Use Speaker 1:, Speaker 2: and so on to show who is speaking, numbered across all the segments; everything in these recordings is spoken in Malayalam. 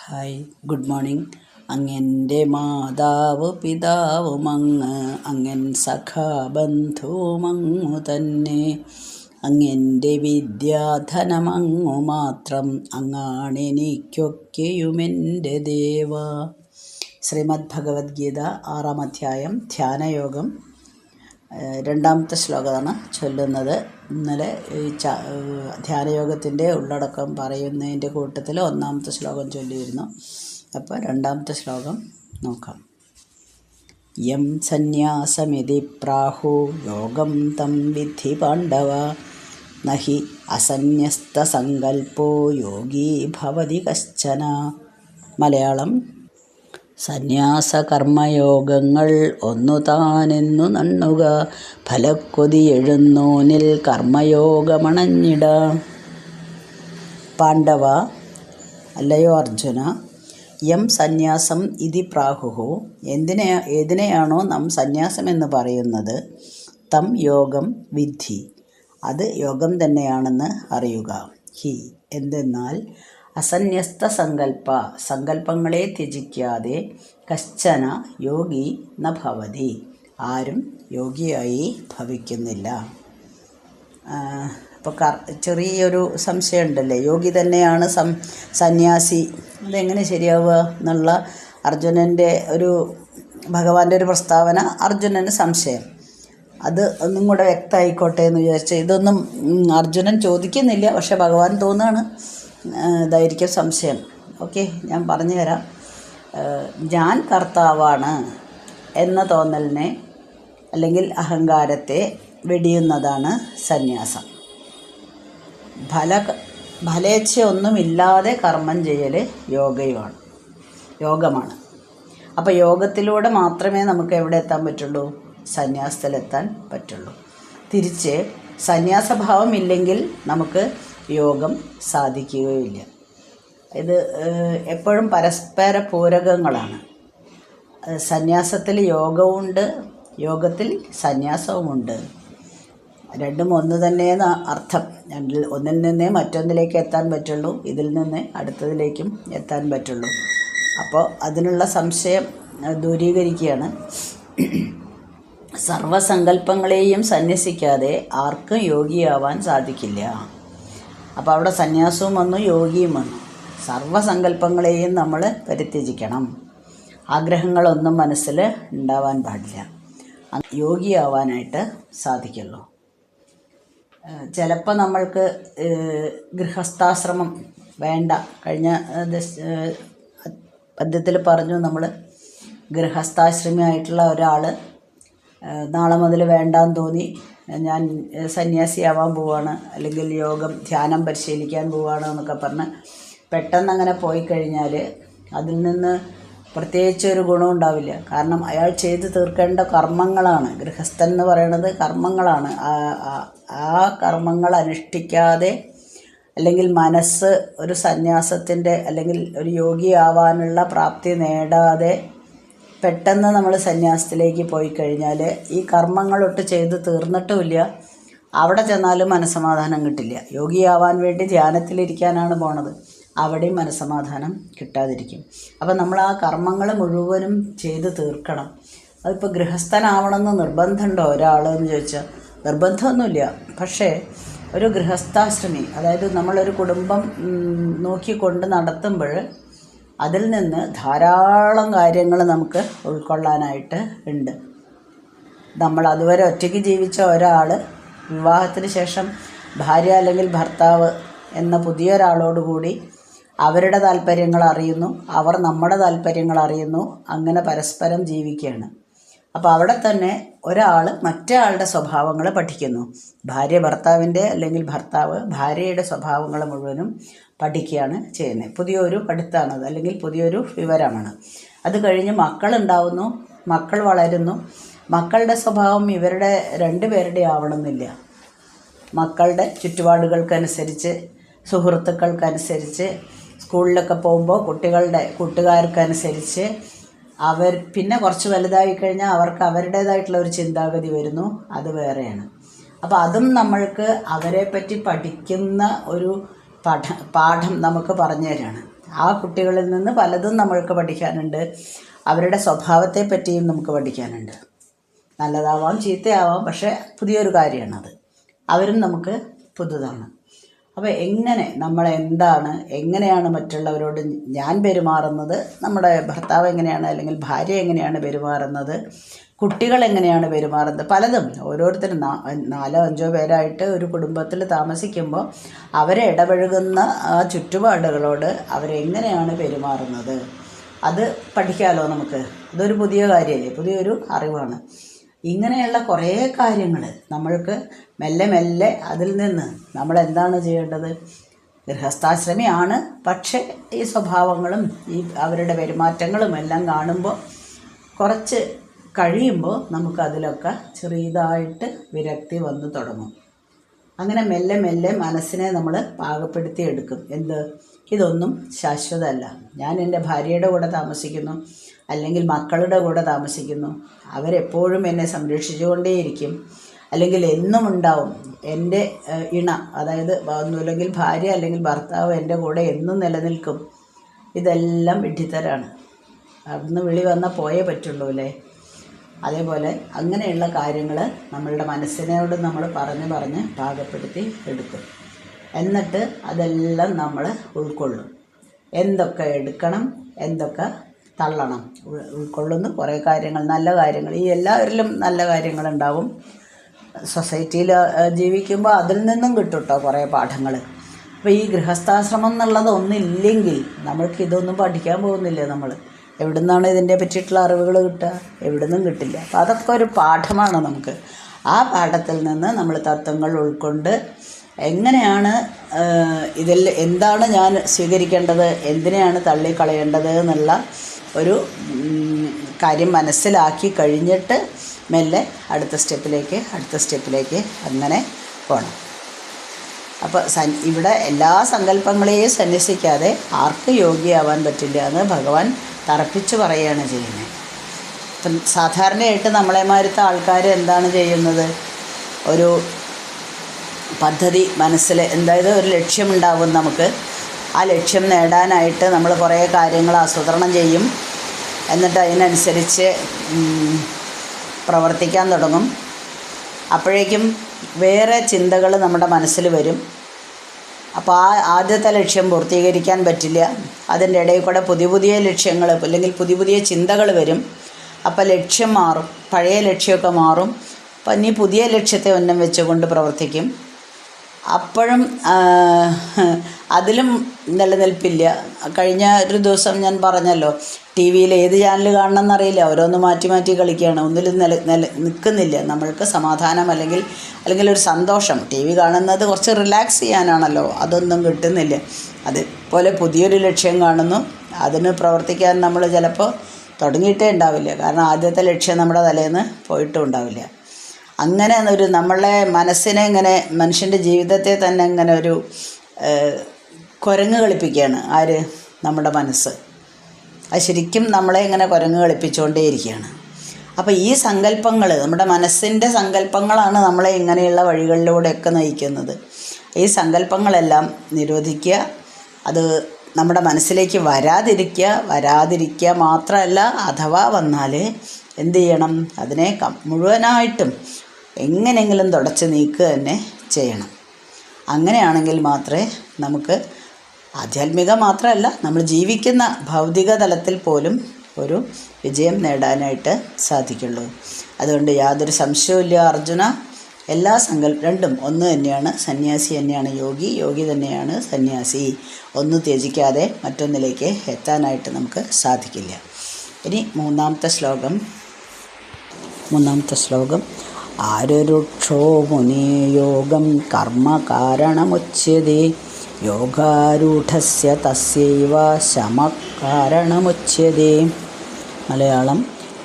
Speaker 1: Hi, good morning. അങ്ങൻ്റെ മാതാവ് പിതാവുമങ്ങ്, അങ്ങൻ സഖാബന്ധുവുമങ്ങു തന്നെ. അങ്ങൻ്റെ വിദ്യാധനമങ്ങു മാത്രം, അങ്ങാണെനിക്കൊക്കെയുമെൻ്റെ ദേവ. ശ്രീമദ് ഭഗവത്ഗീത 6-ാം അധ്യായം ധ്യാനയോഗം 2-ാമത്തെ ശ്ലോകമാണ് ചൊല്ലുന്നത്. ഇന്നലെ ധ്യാനയോഗത്തിൻ്റെ ഉള്ളടക്കം പറയുന്നതിൻ്റെ കൂട്ടത്തിൽ 1-ാമത്തെ ശ്ലോകം ചൊല്ലിയിരുന്നു. അപ്പോൾ 2-ാമത്തെ ശ്ലോകം നോക്കാം. യം സന്യാസമിതി പ്രാഹു യോഗം തം വിദ്ധി പാണ്ഡവ, നഹി അസന്യസ്തസങ്കൽപ്പോ യോഗീ ഭവതി കശ്ചന. മലയാളം: സന്യാസകർമ്മയോഗങ്ങൾ ഒന്നു താനെന്നു നണ്ണുക, ഫലക്കൊതിയെഴുന്നോനിൽ കർമ്മയോഗമണഞ്ഞിട. പാണ്ഡവ, അല്ലയോ അർജുന, യം സന്യാസം ഇതി പ്രാഹുഹു, ഏതിനെയാണോ നാം സന്യാസം എന്ന് പറയുന്നത്, തം യോഗം വിദ്ധി, അത് യോഗം തന്നെയാണെന്ന് അറിയുക. ഹി, എന്തെന്നാൽ അസന്യസ്ത സങ്കല്പങ്ങളെ ത്യജിക്കാതെ കശ്ചന യോഗി ന ഭവതി, ആരും യോഗിയായി ഭവിക്കുന്നില്ല. അപ്പോൾ ചെറിയൊരു സംശയം ഉണ്ടല്ലേ, യോഗി തന്നെയാണ് സന്യാസി, അതെങ്ങനെ ശരിയാവുക എന്നുള്ള അർജുനൻ്റെ ഭഗവാന്റെ ഒരു പ്രസ്താവന അർജുനന് സംശയം. അത് ഒന്നും കൂടെ വ്യക്തമായിക്കോട്ടെ എന്ന് വിചാരിച്ച് ഇതൊന്നും അർജുനൻ ചോദിക്കുന്നില്ല, പക്ഷെ ഭഗവാൻ തോന്നുകയാണ് ഇതായിരിക്കും സംശയം. ഓക്കെ, ഞാൻ പറഞ്ഞു തരാം. ഞാൻ കർത്താവാണ് എന്ന തോന്നലിനെ അല്ലെങ്കിൽ അഹങ്കാരത്തെ വെടിയുന്നതാണ് സന്യാസം. ഫലേച്ഛയൊന്നുമില്ലാതെ കർമ്മം ചെയ്യൽ യോഗമാണ്. അപ്പോൾ യോഗത്തിലൂടെ മാത്രമേ നമുക്ക് എവിടെ എത്താൻ പറ്റുള്ളൂ? സന്യാസത്തിലെത്താൻ പറ്റുള്ളൂ. തിരിച്ച് സന്യാസഭാവം ഇല്ലെങ്കിൽ നമുക്ക് യോഗം സാധിക്കുകയില്ല. ഇത് എപ്പോഴും പരസ്പര പൂരകങ്ങളാണ്. സന്യാസത്തിൽ യോഗവുമുണ്ട്, യോഗത്തിൽ സന്യാസവുമുണ്ട്. രണ്ടും ഒന്ന് തന്നെയെന്ന് അർത്ഥം. ഒന്നിൽ നിന്നേ മറ്റൊന്നിലേക്ക് എത്താൻ പറ്റുള്ളൂ, ഇതിൽ നിന്ന് അടുത്തതിലേക്കും എത്താൻ പറ്റുള്ളൂ. അപ്പോൾ അതിനുള്ള സംശയം ദൂരീകരിക്കുകയാണ്. സർവസങ്കല്പങ്ങളെയും സന്യസിക്കാതെ ആർക്കും യോഗിയാവാൻ സാധിക്കില്ല. അപ്പോൾ അവിടെ സന്യാസവും വന്നു, യോഗിയും വന്നു. സർവസങ്കല്പങ്ങളെയും നമ്മൾ പരിത്യജിക്കണം. ആഗ്രഹങ്ങളൊന്നും മനസ്സിൽ ഉണ്ടാവാൻ പാടില്ല. യോഗിയാവാനായിട്ട് സാധിക്കുള്ളൂ. ചിലപ്പോൾ നമ്മൾക്ക് ഗൃഹസ്ഥാശ്രമം വേണ്ട. കഴിഞ്ഞ പദ്യത്തിൽ പറഞ്ഞു, നമ്മൾ ഗൃഹസ്ഥാശ്രമിയായിട്ടുള്ള ഒരാൾ നാളെ മുതൽ വേണ്ടാന്ന് തോന്നി, ഞാൻ സന്യാസിയാവാൻ പോവാണ്, അല്ലെങ്കിൽ ധ്യാനം പരിശീലിക്കാൻ പോവാണ് എന്നൊക്കെ പറഞ്ഞ് പെട്ടെന്ന് അങ്ങനെ പോയി കഴിഞ്ഞാൽ അതിൽ നിന്ന് പ്രത്യേകിച്ച് ഒരു ഗുണം ഉണ്ടാവില്ല. കാരണം അയാൾ ചെയ്ത് തീർക്കേണ്ട കർമ്മങ്ങളാണ്. ഗൃഹസ്ഥൻ എന്ന് പറയുന്നത് കർമ്മങ്ങളാണ്. ആ കർമ്മങ്ങൾ അനുഷ്ഠിക്കാതെ, അല്ലെങ്കിൽ മനസ്സ് ഒരു സന്യാസത്തിൻ്റെ അല്ലെങ്കിൽ ഒരു യോഗിയാവാനുള്ള പ്രാപ്തി നേടാതെ പെട്ടെന്ന് നമ്മൾ സന്യാസത്തിലേക്ക് പോയി കഴിഞ്ഞാൽ ഈ കർമ്മങ്ങളൊട്ട് ചെയ്ത് തീർന്നിട്ടുമില്ല, അവിടെ ചെന്നാലും മനസ്സമാധാനം കിട്ടില്ല. യോഗിയാവാൻ വേണ്ടി ധ്യാനത്തിലിരിക്കാനാണ് പോണത്, അവിടെയും മനസ്സമാധാനം കിട്ടാതിരിക്കും. അപ്പം നമ്മൾ ആ കർമ്മങ്ങൾ മുഴുവനും ചെയ്ത് തീർക്കണം. അതിപ്പോൾ ഗൃഹസ്ഥനാവണമെന്ന് നിർബന്ധമുണ്ടോ ഒരാളെന്ന് ചോദിച്ചാൽ നിർബന്ധമൊന്നുമില്ല. പക്ഷേ ഒരു ഗൃഹസ്ഥാശ്രമി, അതായത് നമ്മളൊരു കുടുംബം നോക്കിക്കൊണ്ട് നടത്തുമ്പോൾ അതിൽ നിന്ന് ധാരാളം കാര്യങ്ങൾ നമുക്ക് ഉൾക്കൊള്ളാനായിട്ട് ഉണ്ട്. നമ്മൾ അതുവരെ ഒറ്റയ്ക്ക് ജീവിച്ച ഒരാൾ വിവാഹത്തിന് ശേഷം ഭാര്യ അല്ലെങ്കിൽ ഭർത്താവ് എന്ന പുതിയൊരാളോടുകൂടി അവരുടെ താല്പര്യങ്ങൾ അറിയുന്നു, അവർ നമ്മുടെ താല്പര്യങ്ങൾ അറിയുന്നു, അങ്ങനെ പരസ്പരം ജീവിക്കുകയാണ്. അപ്പോൾ അവിടെ തന്നെ ഒരാൾ മറ്റേ ആളുടെ സ്വഭാവങ്ങൾ പഠിക്കുന്നു. ഭാര്യ ഭർത്താവിൻ്റെ അല്ലെങ്കിൽ ഭർത്താവ് ഭാര്യയുടെ സ്വഭാവങ്ങൾ മുഴുവനും പഠിക്കുകയാണ് ചെയ്യുന്നത്. പുതിയൊരു പഠിത്തമാണത്, അല്ലെങ്കിൽ പുതിയൊരു വിവരമാണ്. അത് കഴിഞ്ഞ് മക്കളുണ്ടാവുന്നു, മക്കൾ വളരുന്നു. മക്കളുടെ സ്വഭാവം ഇവരുടെ രണ്ടുപേരുടെ ആവണമെന്നില്ല. മക്കളുടെ ചുറ്റുപാടുകൾക്കനുസരിച്ച്, സുഹൃത്തുക്കൾക്കനുസരിച്ച്, സ്കൂളിലൊക്കെ പോകുമ്പോൾ കുട്ടികളുടെ കൂട്ടുകാർക്കനുസരിച്ച് അവർ പിന്നെ കുറച്ച് വലുതായി കഴിഞ്ഞാൽ അവർക്ക് അവരുടേതായിട്ടുള്ള ഒരു ചിന്താഗതി വരുന്നു, അത് വേറെയാണ്. അപ്പോൾ അതും നമ്മൾക്ക് അവരെ പറ്റി പഠിക്കുന്ന ഒരു പാഠം നമുക്ക് പറഞ്ഞു തരാണ്. ആ കുട്ടികളിൽ നിന്ന് പലതും നമ്മൾക്ക് പഠിക്കാനുണ്ട്. അവരുടെ സ്വഭാവത്തെ പറ്റിയും നമുക്ക് പഠിക്കാനുണ്ട്. നല്ലതാവാം ചീത്തയാവാം, പക്ഷേ പുതിയൊരു കാര്യമാണത്. അവരും നമുക്ക് പുതുതാണ്. അപ്പോൾ എങ്ങനെയാണ് മറ്റുള്ളവരോട് ഞാൻ പെരുമാറുന്നത്, നമ്മുടെ ഭർത്താവ് എങ്ങനെയാണ് അല്ലെങ്കിൽ ഭാര്യ എങ്ങനെയാണ് പെരുമാറുന്നത്, കുട്ടികൾ എങ്ങനെയാണ് പെരുമാറുന്നത്, പലതും ഓരോരുത്തരും 4-5 പേരായിട്ട് ഒരു കുടുംബത്തിൽ താമസിക്കുമ്പോൾ അവരെ ഇടപഴകുന്ന ആ ചുറ്റുപാടുകളോട് അവരെങ്ങനെയാണ് പെരുമാറുന്നത് അത് പഠിക്കാമല്ലോ നമുക്ക്. അതൊരു പുതിയ കാര്യമല്ലേ, പുതിയൊരു അറിവാണ്. ഇങ്ങനെയുള്ള കുറേ കാര്യങ്ങൾ നമ്മൾക്ക് മെല്ലെ മെല്ലെ അതിൽ നിന്ന് നമ്മളെന്താണ് ചെയ്യേണ്ടത്? ഗൃഹസ്ഥാശ്രമിയാണ്, പക്ഷേ ഈ സ്വഭാവങ്ങളും ഈ അവരുടെ പെരുമാറ്റങ്ങളും എല്ലാം കാണുമ്പോൾ കുറച്ച് കഴിയുമ്പോൾ നമുക്കതിലൊക്കെ ചെറിയതായിട്ട് വിരക്തി വന്നു തുടങ്ങും. അങ്ങനെ മെല്ലെ മെല്ലെ മനസ്സിനെ നമ്മൾ പാകപ്പെടുത്തി എടുക്കും. ഇതൊന്നും ശാശ്വതമല്ല. ഞാൻ എൻ്റെ ഭാര്യയുടെ കൂടെ താമസിക്കുന്നു, അല്ലെങ്കിൽ മക്കളുടെ കൂടെ താമസിക്കുന്നു, അവരെപ്പോഴും എന്നെ സംരക്ഷിച്ചുകൊണ്ടേയിരിക്കും, അല്ലെങ്കിൽ എന്നും ഉണ്ടാവും എൻ്റെ ഇണ, അതായത് ഒന്നുമില്ലെങ്കിൽ ഭാര്യ അല്ലെങ്കിൽ ഭർത്താവ് എൻ്റെ കൂടെ എന്നും നിലനിൽക്കും. ഇതെല്ലാം വിഡ്ഢിത്തരാണ്. അവിടുന്ന് വിളി വന്നാൽ പോയേ പറ്റുള്ളൂ അല്ലേ. അതേപോലെ അങ്ങനെയുള്ള കാര്യങ്ങൾ നമ്മളുടെ മനസ്സിനോട് നമ്മൾ പറഞ്ഞ് പാകപ്പെടുത്തി എടുക്കും. എന്നിട്ട് അതെല്ലാം നമ്മൾ ഉൾക്കൊള്ളും. എന്തൊക്കെ എടുക്കണം, എന്തൊക്കെ തള്ളണം, ഉൾക്കൊള്ളുന്ന കുറേ കാര്യങ്ങൾ, നല്ല കാര്യങ്ങൾ. ഈ എല്ലാവരിലും നല്ല കാര്യങ്ങളുണ്ടാവും. സൊസൈറ്റിയിൽ ജീവിക്കുമ്പോൾ അതിൽ നിന്നും കിട്ടും കേട്ടോ കുറേ പാഠങ്ങൾ. അപ്പോൾ ഈ ഗൃഹസ്ഥാശ്രമം എന്നുള്ളത് ഒന്നില്ലെങ്കിൽ നമ്മൾക്ക് ഇതൊന്നും പഠിക്കാൻ പോകുന്നില്ല. നമ്മൾ എവിടെ നിന്നാണ് ഇതിൻ്റെ പറ്റിയിട്ടുള്ള അറിവുകൾ കിട്ടുക? എവിടെ നിന്നും കിട്ടില്ല. അപ്പോൾ അതൊക്കെ ഒരു പാഠമാണ് നമുക്ക്. ആ പാഠത്തിൽ നിന്ന് നമ്മൾ തത്വങ്ങൾ ഉൾക്കൊണ്ട് എങ്ങനെയാണ് ഇതിൽ എന്താണ് ഞാൻ സ്വീകരിക്കേണ്ടത്, എന്തിനെയാണ് തള്ളിക്കളയേണ്ടത് എന്നുള്ള ഒരു കാര്യം മനസ്സിലാക്കി കഴിഞ്ഞിട്ട് മെല്ലെ അടുത്ത സ്റ്റെപ്പിലേക്ക് അങ്ങനെ പോകണം. അപ്പോൾ ഇവിടെ എല്ലാ സങ്കല്പങ്ങളെയും സന്യസിക്കാതെ ആർക്ക് യോഗ്യയാവാൻ പറ്റില്ല എന്ന് ഭഗവാൻ തറപ്പിച്ച് പറയുകയാണ് ചെയ്യുന്നത്. ഇപ്പം സാധാരണയായിട്ട് നമ്മളെമാരത്തെ ആൾക്കാർ എന്താണ് ചെയ്യുന്നത്? ഒരു പദ്ധതി മനസ്സിൽ, അതായത് ഒരു ലക്ഷ്യമുണ്ടാകും നമുക്ക്. ആ ലക്ഷ്യം നേടാനായിട്ട് നമ്മൾ കുറേ കാര്യങ്ങൾ ആസൂത്രണം ചെയ്യും. എന്നിട്ട് അതിനനുസരിച്ച് പ്രവർത്തിക്കാൻ തുടങ്ങും. അപ്പോഴേക്കും വേറെ ചിന്തകൾ നമ്മുടെ മനസ്സിൽ വരും. അപ്പോൾ ആ ആദ്യത്തെ ലക്ഷ്യം പൂർത്തീകരിക്കാൻ പറ്റില്ല. അതിൻ്റെ ഇടയിൽ കൂടെ പുതിയ ലക്ഷ്യങ്ങൾ അല്ലെങ്കിൽ പുതിയ ചിന്തകൾ വരും. അപ്പോൾ ലക്ഷ്യം മാറും, പഴയ ലക്ഷ്യമൊക്കെ മാറും. അപ്പം ഇനി പുതിയ ലക്ഷ്യത്തെ ഉന്നം വെച്ചുകൊണ്ട് പ്രവർത്തിക്കും. അപ്പോഴും അതിലും നിലനിൽപ്പില്ല. കഴിഞ്ഞ ഒരു ദിവസം ഞാൻ പറഞ്ഞല്ലോ, ടി വിയിൽ ഏത് ചാനൽ കാണണം എന്നറിയില്ല, ഓരോന്ന് മാറ്റി കളിക്കുകയാണ്. ഒന്നിലും നിൽക്കുന്നില്ല. നമ്മൾക്ക് സമാധാനം അല്ലെങ്കിൽ ഒരു സന്തോഷം. ടി വി കാണുന്നത് കുറച്ച് റിലാക്സ് ചെയ്യാനാണല്ലോ, അതൊന്നും കിട്ടുന്നില്ല. അതുപോലെ പുതിയൊരു ലക്ഷ്യം കാണുന്നു, അതിന് പ്രവർത്തിക്കാൻ നമ്മൾ ചിലപ്പോൾ തുടങ്ങിയിട്ടേ ഉണ്ടാവില്ല. കാരണം ആദ്യത്തെ ലക്ഷ്യം നമ്മുടെ തലേന്ന് പോയിട്ടും ഉണ്ടാവില്ല. അങ്ങനെ നമ്മളെ മനസ്സിനെ ഇങ്ങനെ, മനുഷ്യൻ്റെ ജീവിതത്തെ തന്നെ ഇങ്ങനെ ഒരു കുരങ്ങ് കളിപ്പിക്കുകയാണ്. നമ്മുടെ മനസ്സ്. അത് ശരിക്കും നമ്മളെ ഇങ്ങനെ കുരങ്ങ് കളിപ്പിച്ചുകൊണ്ടേയിരിക്കുകയാണ്. അപ്പോൾ ഈ സങ്കല്പങ്ങൾ, നമ്മുടെ മനസ്സിൻ്റെ സങ്കല്പങ്ങളാണ് നമ്മളെ ഇങ്ങനെയുള്ള വഴികളിലൂടെയൊക്കെ നയിക്കുന്നത്. ഈ സങ്കല്പങ്ങളെല്ലാം നിരോധിക്കുക. അത് നമ്മുടെ മനസ്സിലേക്ക് വരാതിരിക്കുക മാത്രമല്ല, അഥവാ വന്നാൽ എന്ത് ചെയ്യണം? അതിനെ മുഴുവനായിട്ടും എങ്ങനെയെങ്കിലും തുടച്ച് നീക്കുക തന്നെ ചെയ്യണം. അങ്ങനെയാണെങ്കിൽ മാത്രമേ നമുക്ക് ആധ്യാത്മിക മാത്രമല്ല, നമ്മൾ ജീവിക്കുന്ന ഭൗതിക തലത്തിൽ പോലും ഒരു വിജയം നേടാനായിട്ട് സാധിക്കുള്ളൂ. അതുകൊണ്ട് യാതൊരു സംശയവുമില്ല അർജുന, എല്ലാ രണ്ടും ഒന്ന് തന്നെയാണ്. സന്യാസി തന്നെയാണ് യോഗി തന്നെയാണ് സന്യാസി. ഒന്ന് ത്യജിക്കാതെ മറ്റൊന്നിലേക്ക് എത്താനായിട്ട് നമുക്ക് സാധിക്കില്ല. ഇനി മൂന്നാമത്തെ ശ്ലോകം ആരുരുക്ഷോ മുനി യോഗം കർമ്മ കാരണമുച്യതേ യോഗാരൂഢസ്യ തസ്യൈവ ശമകാരണമുച്യതേ. മലയാളം: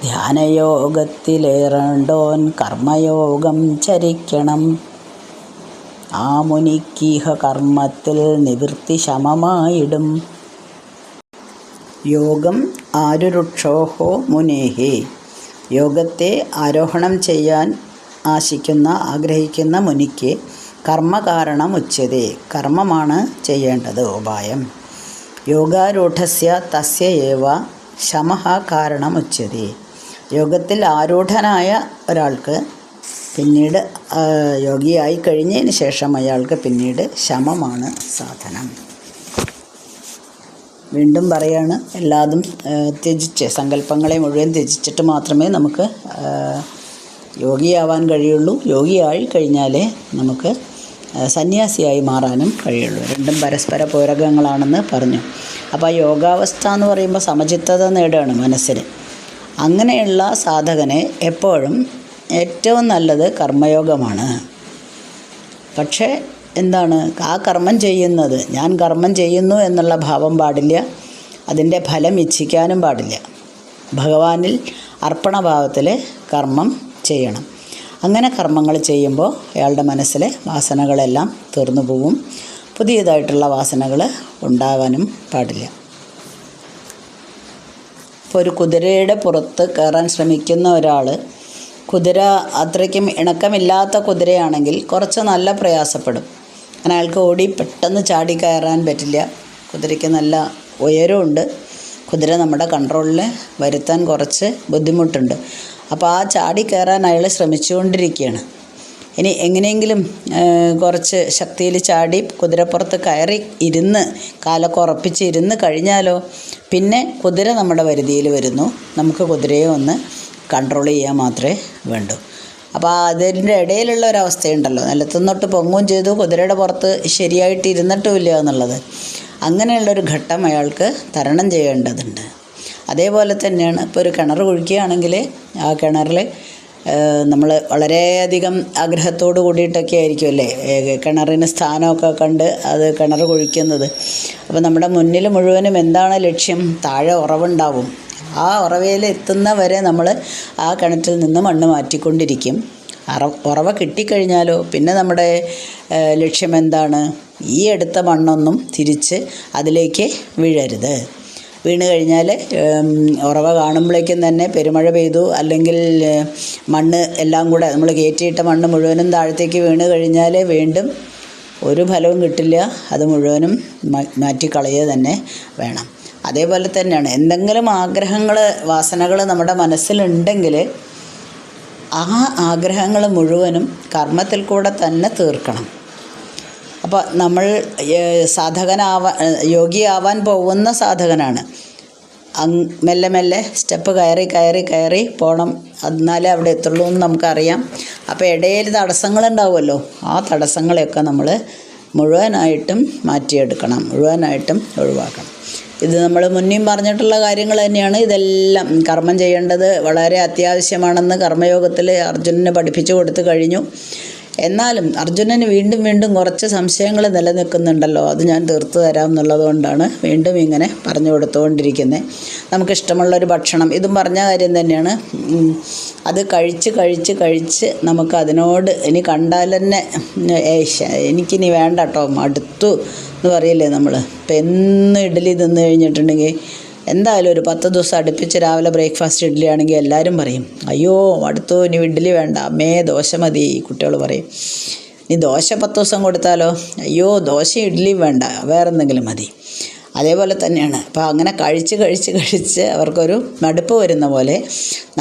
Speaker 1: ധ്യാനയോഗത്തിലേറണ്ടോൻ കർമ്മയോഗം ചരിക്കണം. ആ മുനിക്കീഹ കർമ്മത്തിൽ നിവൃത്തി ശമമായിടും. യോഗം ആരുരുക്ഷോഹോ മുനേഹേ. യോഗത്തെ ആരോഹണം ചെയ്യാൻ ആഗ്രഹിക്കുന്ന മുനിക്ക് കർമ്മകാരണം ഉച്യതേ. കർമ്മമാണ് ചെയ്യേണ്ടത്, ഉപായം. യോഗാരൂഢസ്യ തസ്യ ഏവ ശമഃ കാരണമുച്യത്തെ. യോഗത്തിൽ ആരൂഢനായ ഒരാൾക്ക് പിന്നീട് യോഗിയായി കഴിഞ്ഞതിന് ശേഷം അയാൾക്ക് പിന്നീട് ശമമാണ് സാധനം. വീണ്ടും പറയാണ്, എല്ലാതും ത്യജിച്ച്, സങ്കല്പങ്ങളെ മുഴുവൻ ത്യജിച്ചിട്ട് മാത്രമേ നമുക്ക് യോഗിയാവാൻ കഴിയുള്ളൂ. യോഗിയായി കഴിഞ്ഞാലേ നമുക്ക് സന്യാസിയായി മാറാനും കഴിയുള്ളൂ. രണ്ടും പരസ്പര പൂരകങ്ങളാണെന്ന് പറഞ്ഞു. അപ്പോൾ ആ യോഗാവസ്ഥ എന്ന് പറയുമ്പോൾ സമചിത്തത നേടുകയാണ് മനസ്സിന്. അങ്ങനെയുള്ള സാധകനെ എപ്പോഴും ഏറ്റവും നല്ലത് കർമ്മയോഗമാണ്. പക്ഷേ എന്താണ്, ആ കർമ്മം ചെയ്യുന്നത് ഞാൻ കർമ്മം ചെയ്യുന്നു എന്നുള്ള ഭാവം പാടില്ല, അതിൻ്റെ ഫലം ഇച്ഛിക്കാനും പാടില്ല. ഭഗവാനിൽ അർപ്പണഭാവത്തിൽ കർമ്മം ചെയ്യണം. അങ്ങനെ കർമ്മങ്ങൾ ചെയ്യുമ്പോൾ അയാളുടെ മനസ്സിലെ വാസനകളെല്ലാം തീർന്നു പോവും. പുതിയതായിട്ടുള്ള വാസനകൾ ഉണ്ടാകാനും പാടില്ല. ഇപ്പോൾ ഒരു കുതിരയുടെ പുറത്ത് കയറാൻ ശ്രമിക്കുന്ന ഒരാൾ, കുതിര അത്രയ്ക്കും ഇണക്കമില്ലാത്ത കുതിരയാണെങ്കിൽ കുറച്ച് നല്ല പ്രയാസപ്പെടും. അങ്ങനെ അയാൾക്ക് ഓടി പെട്ടെന്ന് ചാടി കയറാൻ പറ്റില്ല. കുതിരയ്ക്ക് നല്ല ഉയരമുണ്ട്. കുതിര നമ്മുടെ കൺട്രോളിൽ വരുത്താൻ കുറച്ച് ബുദ്ധിമുട്ടുണ്ട്. അപ്പോൾ ആ ചാടി കയറാൻ അയാൾ ശ്രമിച്ചുകൊണ്ടിരിക്കുകയാണ്. ഇനി എങ്ങനെയെങ്കിലും കുറച്ച് ശക്തിയിൽ ചാടി കുതിരപ്പുറത്ത് കയറി ഇരുന്ന് കാലൊക്കെ ഉറപ്പിച്ച് ഇരുന്ന് കഴിഞ്ഞാലോ പിന്നെ കുതിര നമ്മുടെ വരുതിയിൽ വരുന്നു. നമുക്ക് കുതിരയെ ഒന്ന് കൺട്രോൾ ചെയ്യാൻ മാത്രമേ വേണ്ടൂ. അപ്പോൾ അതിൻ്റെ ഇടയിലുള്ള ഒരവസ്ഥയുണ്ടല്ലോ, നിലത്തുനിന്നോട്ട് പൊങ്ങുകയും ചെയ്തു, കുതിരയുടെ പുറത്ത് ശരിയായിട്ട് ഇരുന്നിട്ടുമില്ല എന്നുള്ളത്. അങ്ങനെയുള്ളൊരു ഘട്ടം അയാൾക്ക് തരണം ചെയ്യേണ്ടതുണ്ട്. അതേപോലെ തന്നെയാണ് ഇപ്പോൾ ഒരു കിണർ കുഴിക്കുകയാണെങ്കിൽ ആ കിണറിൽ നമ്മൾ വളരെയധികം ആഗ്രഹത്തോട് കൂടിയിട്ടൊക്കെ ആയിരിക്കുമല്ലേ കിണറിന് സ്ഥാനമൊക്കെ കണ്ട് അത് കിണർ കുഴിക്കുന്നത്. അപ്പോൾ നമ്മുടെ മുന്നിൽ മുഴുവനും എന്താണ് ലക്ഷ്യം? താഴെ ഉറവുണ്ടാവും. ആ ഉറവയിൽ എത്തുന്ന വരെ നമ്മൾ ആ കിണറ്റിൽ നിന്ന് മണ്ണ് മാറ്റിക്കൊണ്ടിരിക്കും. ഉറവ കിട്ടിക്കഴിഞ്ഞാലോ പിന്നെ നമ്മുടെ ലക്ഷ്യം എന്താണ്? ഈ എടുത്ത മണ്ണൊന്നും തിരിച്ച് അതിലേക്ക് വീഴരുത്. വീണ് കഴിഞ്ഞാൽ ഉറവ കാണുമ്പോഴേക്കും തന്നെ പെരുമഴ പെയ്തു, അല്ലെങ്കിൽ മണ്ണ് എല്ലാം കൂടെ നമ്മൾ കയറ്റിയിട്ട മണ്ണ് മുഴുവനും താഴത്തേക്ക് വീണ് കഴിഞ്ഞാൽ വീണ്ടും ഒരു ഫലവും കിട്ടില്ല. അത് മുഴുവനും മാറ്റിക്കളയുക തന്നെ വേണം. അതേപോലെ തന്നെയാണ് എന്തെങ്കിലും ആഗ്രഹങ്ങൾ, വാസനകൾ നമ്മുടെ മനസ്സിലുണ്ടെങ്കിൽ ആ ആഗ്രഹങ്ങൾ മുഴുവനും കർമ്മത്തിൽ കൂടെ തന്നെ തീർക്കണം. അപ്പോൾ നമ്മൾ യോഗിയാവാൻ പോകുന്ന സാധകനാണ്. മെല്ലെ മെല്ലെ സ്റ്റെപ്പ് കയറി പോകണം. എന്നാലേ അവിടെ എത്തുള്ളൂ എന്ന് നമുക്കറിയാം. അപ്പോൾ ഇടയിൽ തടസ്സങ്ങളുണ്ടാവുമല്ലോ, ആ തടസ്സങ്ങളെയൊക്കെ നമ്മൾ മുഴുവനായിട്ടും മാറ്റിയെടുക്കണം, മുഴുവനായിട്ടും ഒഴിവാക്കണം. ഇത് നമ്മൾ മുന്നേയും പറഞ്ഞിട്ടുള്ള കാര്യങ്ങൾ തന്നെയാണ്. ഇതെല്ലാം കർമ്മം ചെയ്യേണ്ടത് വളരെ അത്യാവശ്യമാണെന്ന് കർമ്മയോഗത്തിൽ അർജുനന് പഠിപ്പിച്ചു കൊടുത്തു കഴിഞ്ഞു. എന്നാലും അർജുനന് വീണ്ടും വീണ്ടും കുറച്ച് സംശയങ്ങൾ നിലനിൽക്കുന്നുണ്ടല്ലോ, അത് ഞാൻ തീർത്തു തരാം എന്നുള്ളതുകൊണ്ടാണ് വീണ്ടും ഇങ്ങനെ പറഞ്ഞു കൊടുത്തുകൊണ്ടിരിക്കുന്നത്. നമുക്കിഷ്ടമുള്ളൊരു ഭക്ഷണം, ഇതും പറഞ്ഞ കാര്യം തന്നെയാണ്. അത് കഴിച്ച് നമുക്ക് അതിനോട് ഇനി കണ്ടാൽ തന്നെ എനിക്കിനി വേണ്ട കേട്ടോ, മടുത്തു എന്ന് പറയില്ലേ നമ്മൾ. ഇപ്പം എന്ന് ഇഡ്ഡലി തിന്ന് കഴിഞ്ഞിട്ടുണ്ടെങ്കിൽ എന്തായാലും ഒരു 10 ദിവസം അടുപ്പിച്ച് രാവിലെ ബ്രേക്ക്ഫാസ്റ്റ് ഇഡ്ഡലി ആണെങ്കിൽ എല്ലാവരും പറയും, അയ്യോ അടുത്തു ഇനി ഇഡ്ഡലി വേണ്ട, അമ്മേ ദോശ മതി. കുട്ടികൾ പറയും, നീ ദോശ 10 ദിവസം കൊടുത്താലോ, അയ്യോ ദോശ ഇഡ്ഡലി വേണ്ട, വേറെ എന്തെങ്കിലും മതി. അതേപോലെ തന്നെയാണ്. അപ്പോൾ അങ്ങനെ കഴിച്ച് അവർക്കൊരു മടുപ്പ് വരുന്ന പോലെ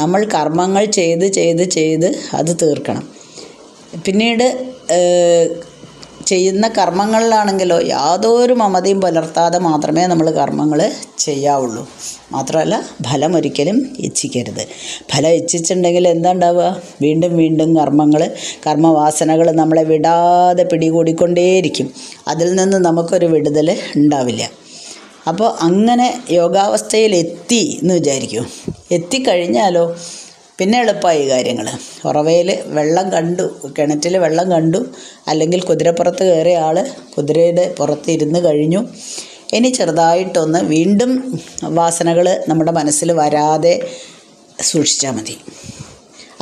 Speaker 1: നമ്മൾ കർമ്മങ്ങൾ ചെയ്ത് അത് തീർക്കണം. പിന്നീട് ചെയ്യുന്ന കർമ്മങ്ങളിലാണെങ്കിലോ യാതൊരു മമതയും പുലർത്താതെ മാത്രമേ നമ്മൾ കർമ്മങ്ങൾ ചെയ്യാവുള്ളൂ. മാത്രമല്ല ഫലം ഒരിക്കലും ഇച്ഛിക്കരുത്. ഫലം ഇച്ഛിച്ചിട്ടുണ്ടെങ്കിൽ എന്താ ഉണ്ടാവുക? വീണ്ടും കർമ്മവാസനകൾ നമ്മളെ വിടാതെ പിടികൂടിക്കൊണ്ടേയിരിക്കും. അതിൽ നിന്ന് നമുക്കൊരു വിടുതൽ ഉണ്ടാവില്ല. അപ്പോൾ അങ്ങനെ യോഗാവസ്ഥയിൽ എത്തി എന്ന് വിചാരിക്കും. എത്തിക്കഴിഞ്ഞാലോ പിന്നെ എളുപ്പമായി കാര്യങ്ങൾ. ഉറവയിൽ വെള്ളം കണ്ടു, കിണറ്റിൽ വെള്ളം കണ്ടു, അല്ലെങ്കിൽ കുതിരപ്പുറത്ത് കയറിയ ആൾ കുതിരയുടെ പുറത്ത് ഇരുന്ന് കഴിഞ്ഞു. ഇനി ചെറുതായിട്ടൊന്ന് വീണ്ടും വാസനകൾ നമ്മുടെ മനസ്സിൽ വരാതെ സൂക്ഷിച്ചാൽ മതി.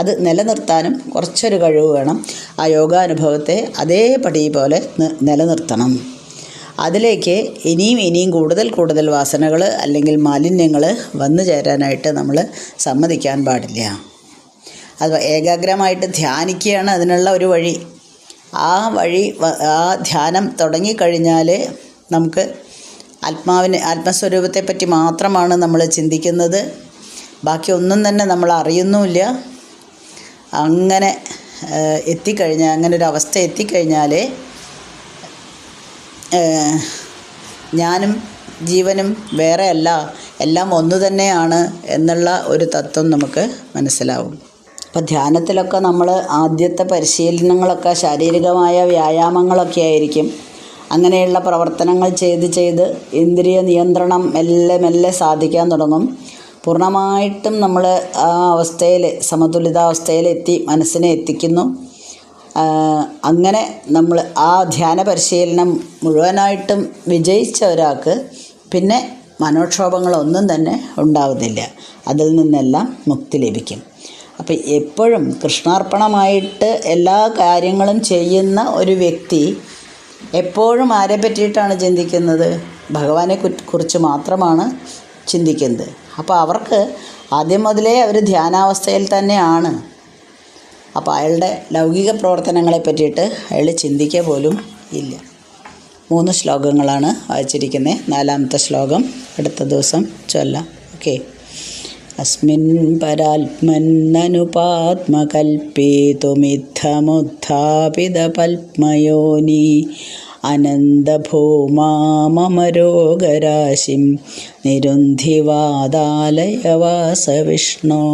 Speaker 1: അത് നിലനിർത്താനും കുറച്ചൊരു കഴിവ് വേണം. ആ യോഗാനുഭവത്തെ അതേപടി പോലെ നിലനിർത്തണം. അതിലേക്ക് ഇനിയും കൂടുതൽ വാസനകൾ അല്ലെങ്കിൽ മാലിന്യങ്ങൾ വന്നു ചേരാനായിട്ട് നമ്മൾ സമ്മതിക്കാൻ പാടില്ല. അത് ഏകാഗ്രമായിട്ട് ധ്യാനിക്കുകയാണ് അതിനുള്ള ഒരു വഴി. ആ ധ്യാനം തുടങ്ങിക്കഴിഞ്ഞാൽ നമുക്ക് ആത്മസ്വരൂപത്തെപ്പറ്റി മാത്രമാണ് നമ്മൾ ചിന്തിക്കുന്നത്. ബാക്കി ഒന്നും തന്നെ നമ്മൾ അറിയുന്നുമില്ല. അങ്ങനെ എത്തിക്കഴിഞ്ഞാൽ, അങ്ങനെ ഒരു അവസ്ഥ എത്തിക്കഴിഞ്ഞാൽ ഞാനും ജീവനും വേറെയല്ല, എല്ലാം ഒന്നു തന്നെയാണ് എന്നുള്ള ഒരു തത്വം നമുക്ക് മനസ്സിലാവും. അപ്പോൾ ധ്യാനത്തിലൊക്കെ നമ്മൾ ആദ്യത്തെ പരിശീലനങ്ങളൊക്കെ ശാരീരികമായ വ്യായാമങ്ങളൊക്കെ ആയിരിക്കും. അങ്ങനെയുള്ള പ്രവർത്തനങ്ങൾ ചെയ്ത് ഇന്ദ്രിയ നിയന്ത്രണം മെല്ലെ സാധിക്കാൻ തുടങ്ങും. പൂർണ്ണമായിട്ടും നമ്മൾ ആ അവസ്ഥയിൽ, സമതുലിതാവസ്ഥയിൽ മനസ്സിനെ എത്തിക്കുന്നു. അങ്ങനെ നമ്മൾ ആ ധ്യാന പരിശീലനം മുഴുവനായിട്ടും വിജയിച്ച ഒരാൾക്ക് പിന്നെ മനോക്ഷോഭങ്ങളൊന്നും തന്നെ ഉണ്ടാവുന്നില്ല. അതിൽ നിന്നെല്ലാം മുക്തി ലഭിക്കും. അപ്പോൾ എപ്പോഴും കൃഷ്ണാർപ്പണമായിട്ട് എല്ലാ കാര്യങ്ങളും ചെയ്യുന്ന ഒരു വ്യക്തി എപ്പോഴും ആരെ പറ്റിയിട്ടാണ് ചിന്തിക്കുന്നത്? ഭഗവാനെ കുറിച്ച് മാത്രമാണ് ചിന്തിക്കുന്നത്. അപ്പോൾ അവർക്ക് ആദ്യം മുതലേ അവർ ധ്യാനാവസ്ഥയിൽ തന്നെയാണ്. അപ്പോൾ അയാളുടെ ലൗകിക പ്രവർത്തനങ്ങളെ പറ്റിയിട്ട് അയാൾ ചിന്തിക്കുക പോലും ഇല്ല. 3 ശ്ലോകങ്ങളാണ് വായിച്ചിരിക്കുന്നത്. 4ാമത്തെ ശ്ലോകം അടുത്ത ദിവസം ചൊല്ലാം. ഓക്കെ. അസ്മിൻ പരാത്മന്നനുപാത്മകൽപ്പേതുമിദ്ധമുത്ഥാപിതപത്മയോനി അനന്തഭൂമാമരോഗരാശിം നിരുന്ധിവാദാലയവാസ വിഷ്ണോ.